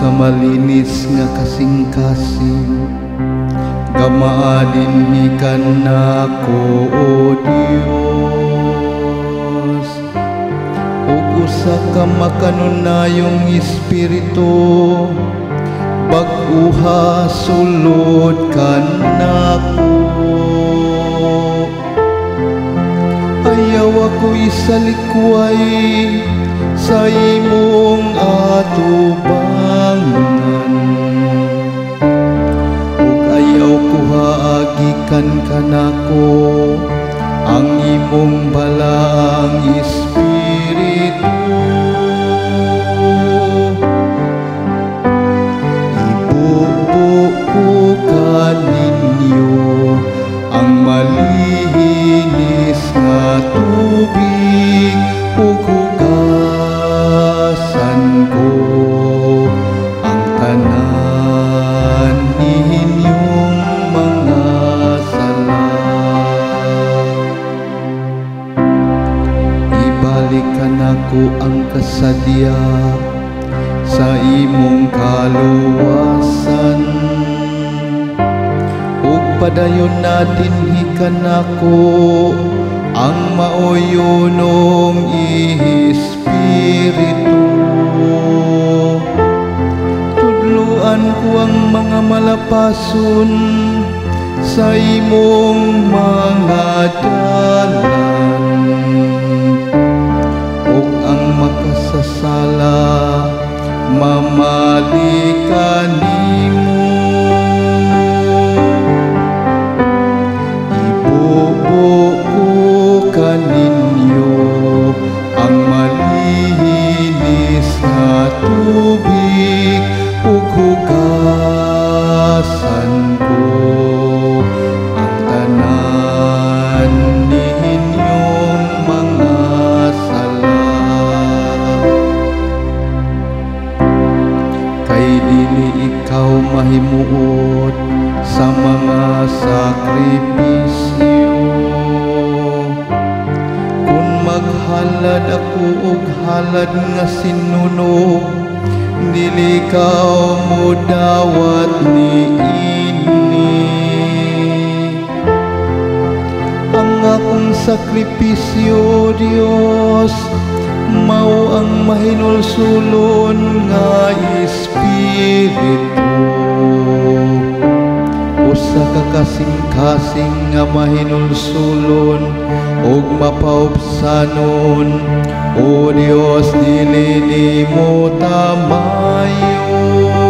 kamalinis nga kasing-kasing gamaadinhikan nako o Dios, ug usa ka makanunayong espiritu bag-uha sulod kanako. Ayaw ako'y salikway sa imong atubangan, ug ayaw ko haagikan kanako ang imong balaang espiritu. Ibubo ko kaninyo ang malinis nga tubig, ug hugasan ko ang tanan ninyong mga sala. Ibalikan ako ang kasadya sa imong kaluwasan, ug padayon natin hikan ako ang maoyonong espiritu. Tudluan ko ang mga malapason sa imong mga dalan, ug ang makasasala mamalikan nimo. Ibubo ko kaninyo ang malinis na tubig, ug hugasan ko ang tanan ninyong mga sala. Kay dili ikaw mahimuot sa mga sakripisyo, kung maghalad ako og halad nga sinunog, dili ikaw mo dawat niini. Ang akong sakripisyo, Dios, mao ang mahinulsulon nga espiritu. Usa ka kasing-kasing nga mahinulsulon ug mapaubsanon, o Dios, dili nimo tamayon.